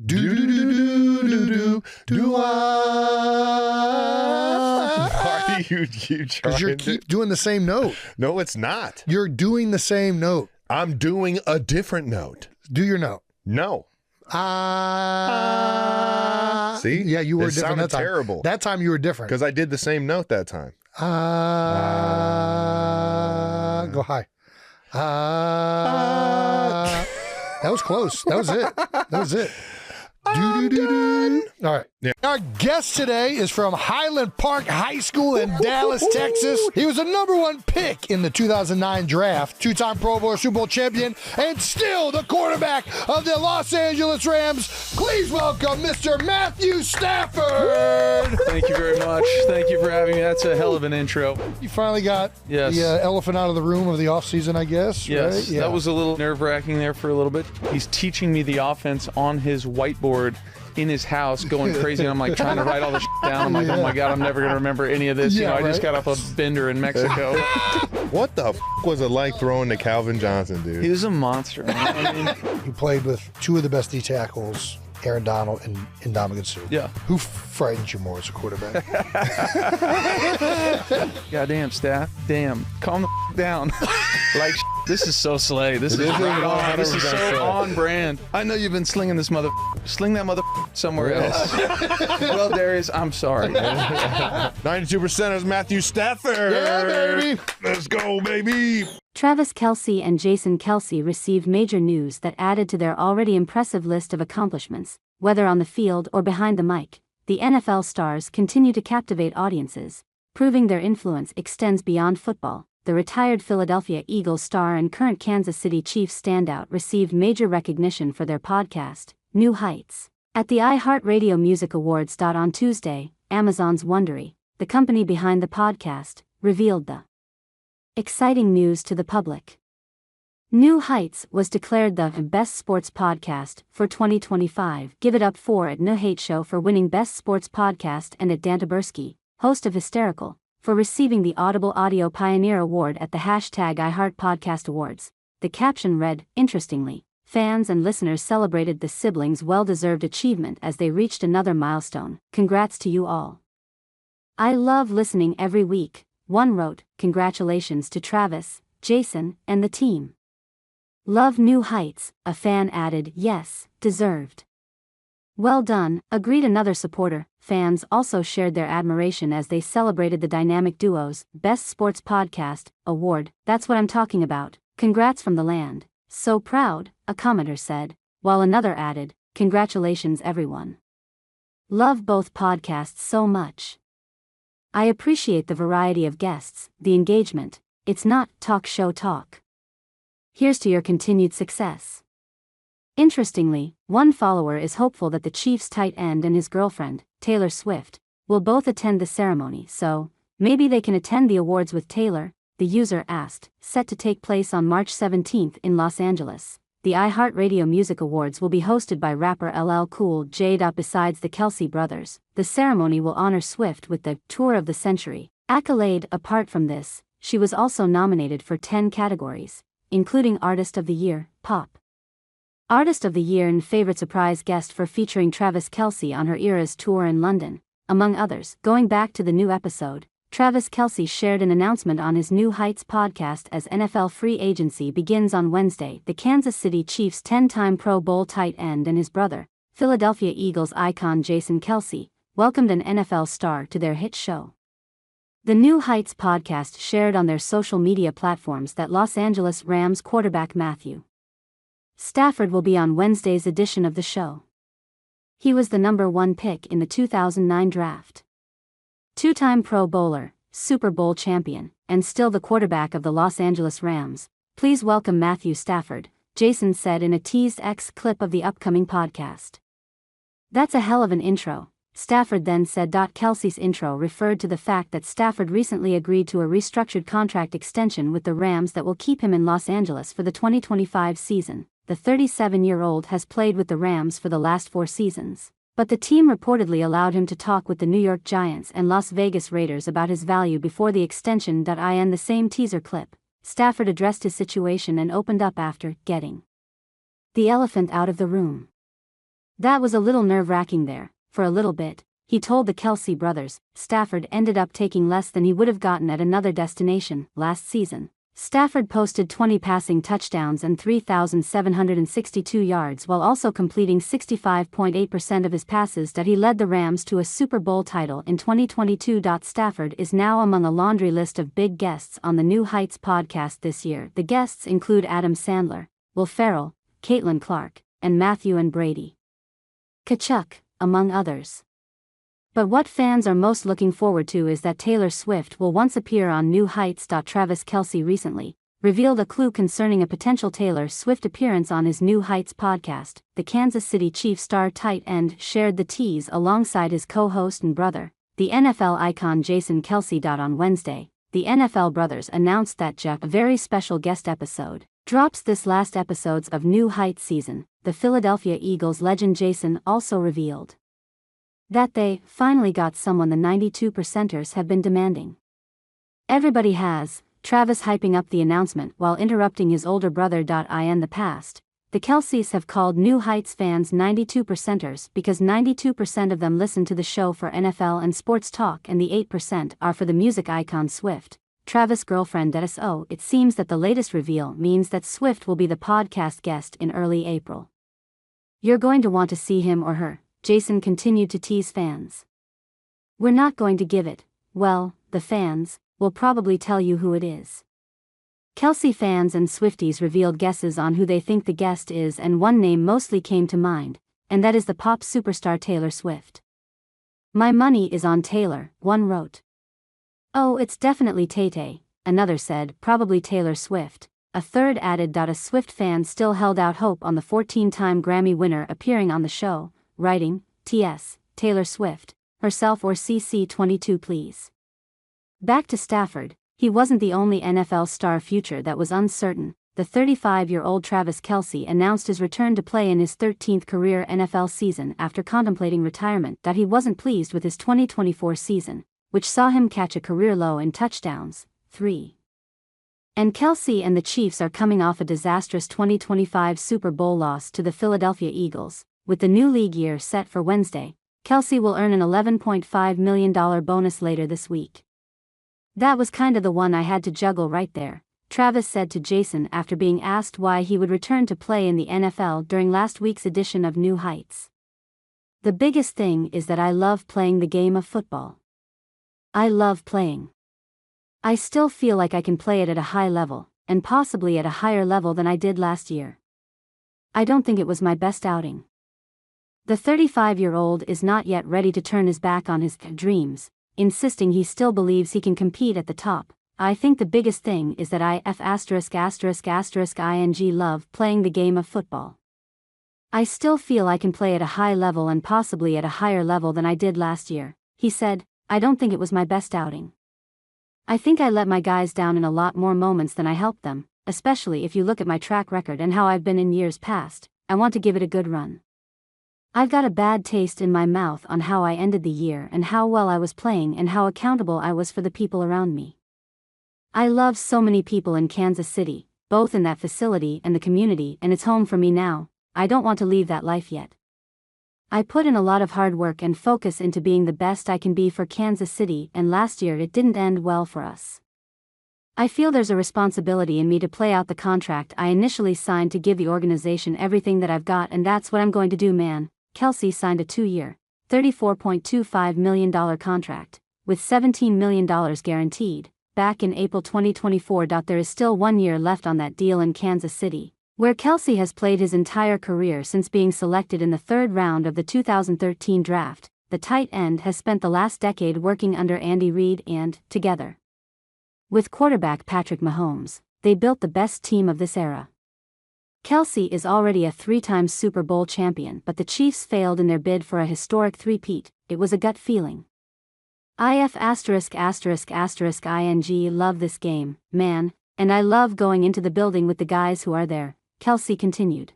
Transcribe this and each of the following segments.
Do do do do do do do I? Why are you trying Because you keep doing the same note. No, it's not. You're doing the same note. I'm doing a different note. Do your note. No. See? Yeah, you were It different sounded that time. terrible. That time you were different. Because I did the same note that time. Go high. That was close. That was it. That was it. Do-do-do-do. All right. Yeah. Our guest today is from Highland Park High School in Dallas, Texas. He was the #1 pick in the 2009 draft, two-time Pro Bowl, Super Bowl champion, and still the quarterback of the Los Angeles Rams. Please welcome Mr. Matthew Stafford. Thank you very much. Thank you for having me. That's a hell of an intro. You finally got the elephant out of the room of the offseason, I guess. Yes, right? Yeah. that was a little nerve-wracking there for a little bit. He's teaching me the offense on his whiteboard in his house, going crazy. And I'm like trying to write all this down. I'm like, oh my God, I'm never going to remember any of this. I just got off a bender in Mexico. What the was it like throwing to Calvin Johnson, dude? He was a monster, man. I mean, he played with two of the best D tackles, Aaron Donald and Ndamukong Suh. Yeah. Who frightens you more as a quarterback? Goddamn, Staff. Damn. Calm the down. Like, this is so slay. This is right on. This is so on brand. I know you've been slinging this mother. Sling that mother somewhere else. Well, Darius, I'm sorry. 92% is Matthew Stafford. Yeah, baby. Let's go, baby. Travis Kelce and Jason Kelce received major news that added to their already impressive list of accomplishments. Whether on the field or behind the mic, the NFL stars continue to captivate audiences, proving their influence extends beyond football. The retired Philadelphia Eagles star and current Kansas City Chiefs standout received major recognition for their podcast, New Heights, at the iHeartRadio Music Awards. On Tuesday, Amazon's Wondery, the company behind the podcast, revealed the exciting news to the public. New Heights was declared the best sports podcast for 2025. Give it up for at No Hate Show for winning Best Sports Podcast and at Dan Taberski, host of Hysterical, for receiving the Audible Audio Pioneer Award at the #iHeartPodcast Awards. The caption read, interestingly, fans and listeners celebrated the siblings' well-deserved achievement as they reached another milestone. Congrats to you all. I love listening every week, one wrote. Congratulations to Travis, Jason, and the team. Love New Heights, a fan added. Yes, deserved. Well done, agreed another supporter. Fans also shared their admiration as they celebrated the dynamic duo's Best Sports Podcast award. That's what I'm talking about. Congrats from the land. So proud, a commenter said, while another added, congratulations everyone. Love both podcasts so much. I appreciate the variety of guests, the engagement. It's not talk show talk. Here's to your continued success. Interestingly, one follower is hopeful that the Chiefs tight end and his girlfriend, Taylor Swift, will both attend the ceremony, so maybe they can attend the awards with Taylor, the user asked. Set to take place on March 17th in Los Angeles, the iHeartRadio Music Awards will be hosted by rapper LL Cool J. Besides the Kelce brothers, the ceremony will honor Swift with the Tour of the Century accolade. Apart from this, she was also nominated for 10 categories, including Artist of the Year, Pop Artist of the Year and Favorite Surprise Guest for featuring Travis Kelce on her Eras tour in London, among others. Going back to the new episode, Travis Kelce shared an announcement on his New Heights podcast as NFL free agency begins on Wednesday. The Kansas City Chiefs 10-time Pro Bowl tight end and his brother, Philadelphia Eagles icon Jason Kelce, welcomed an NFL star to their hit show. The New Heights podcast shared on their social media platforms that Los Angeles Rams quarterback Matthew Stafford will be on Wednesday's edition of the show. He was the #1 pick in the 2009 draft. Two-time Pro Bowler, Super Bowl champion, and still the quarterback of the Los Angeles Rams. Please welcome Matthew Stafford, Jason said in a teased X clip of the upcoming podcast. That's a hell of an intro, Stafford then said. Kelce's intro referred to the fact that Stafford recently agreed to a restructured contract extension with the Rams that will keep him in Los Angeles for the 2025 season. The 37-year-old has played with the Rams for the last 4 seasons, but the team reportedly allowed him to talk with the New York Giants and Las Vegas Raiders about his value before the extension. In the same teaser clip, Stafford addressed his situation and opened up after getting the elephant out of the room. That was a little nerve-wracking there, for a little bit, he told the Kelce brothers. Stafford ended up taking less than he would have gotten at another destination last season. Stafford posted 20 passing touchdowns and 3,762 yards while also completing 65.8% of his passes that he led the Rams to a Super Bowl title in 2022. Stafford is now among a laundry list of big guests on the New Heights podcast this year. The guests include Adam Sandler, Will Ferrell, Caitlin Clark, and Matthew and Brady Kachuk, among others. But what fans are most looking forward to is that Taylor Swift will once appear on New Heights. Travis Kelce recently revealed a clue concerning a potential Taylor Swift appearance on his New Heights podcast. The Kansas City Chiefs star tight end shared the tease alongside his co-host and brother, the NFL icon Jason Kelce. On Wednesday, the NFL brothers announced that a very special guest episode drops this last episodes of New Heights season. The Philadelphia Eagles legend Jason also revealed that they finally got someone the 92%ers have been demanding. Everybody has, Travis hyping up the announcement while interrupting his older brother. In the past, the Kelces have called New Heights fans 92%ers because 92% of them listen to the show for NFL and sports talk and the 8% are for the music icon Swift. Travis' girlfriend So it seems that the latest reveal means that Swift will be the podcast guest in early April. You're going to want to see him or her, Jason continued to tease fans. We're not going to give it, well, the fans will probably tell you who it is. Kelce fans and Swifties revealed guesses on who they think the guest is, and one name mostly came to mind, and that is the pop superstar Taylor Swift. My money is on Taylor, one wrote. Oh, it's definitely Tay-Tay, another said, probably Taylor Swift. A third added. A Swift fan still held out hope on the 14-time Grammy winner appearing on the show, writing, T.S., Taylor Swift, herself or CC22 please. Back to Stafford, he wasn't the only NFL star future that was uncertain. The 35-year-old Travis Kelce announced his return to play in his 13th career NFL season after contemplating retirement. He wasn't pleased with his 2024 season, which saw him catch a career low in touchdowns, 3. And Kelce and the Chiefs are coming off a disastrous 2025 Super Bowl loss to the Philadelphia Eagles. With the new league year set for Wednesday, Kelce will earn an $11.5 million bonus later this week. That was kinda the one I had to juggle right there, Travis said to Jason after being asked why he would return to play in the NFL during last week's edition of New Heights. The biggest thing is that I love playing the game of football. I love playing. I still feel like I can play it at a high level, and possibly at a higher level than I did last year. I don't think it was my best outing. The 35-year-old is not yet ready to turn his back on his dreams, insisting he still believes he can compete at the top. I think the biggest thing is that I love playing the game of football. I still feel I can play at a high level and possibly at a higher level than I did last year, he said. I don't think it was my best outing. I think I let my guys down in a lot more moments than I helped them, especially if you look at my track record and how I've been in years past. I want to give it a good run. I've got a bad taste in my mouth on how I ended the year and how well I was playing and how accountable I was for the people around me. I love so many people in Kansas City, both in that facility and the community, and it's home for me now. I don't want to leave that life yet. I put in a lot of hard work and focus into being the best I can be for Kansas City, and last year it didn't end well for us. I feel there's a responsibility in me to play out the contract I initially signed to give the organization everything that I've got, and that's what I'm going to do, man. Kelce signed a 2-year, $34.25 million contract, with $17 million guaranteed, back in April 2024. There is still 1 year left on that deal in Kansas City, where Kelce has played his entire career since being selected in the 3rd round of the 2013 draft. The tight end has spent the last decade working under Andy Reid and, together with quarterback Patrick Mahomes, they built the best team of this era. Kelce is already a 3-time Super Bowl champion, but the Chiefs failed in their bid for a historic three-peat. It was a gut feeling. ing love this game, man, and I love going into the building with the guys who are there, Kelce continued.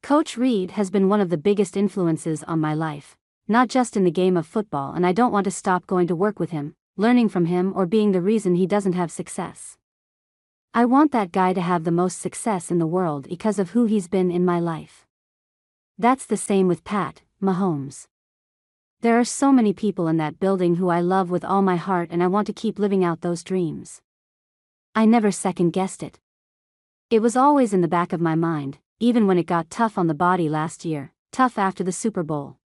Coach Reid has been one of the biggest influences on my life, not just in the game of football, and I don't want to stop going to work with him, learning from him, or being the reason he doesn't have success. I want that guy to have the most success in the world because of who he's been in my life. That's the same with Pat Mahomes. There are so many people in that building who I love with all my heart, and I want to keep living out those dreams. I never second-guessed it. It was always in the back of my mind, even when it got tough on the body last year, tough after the Super Bowl.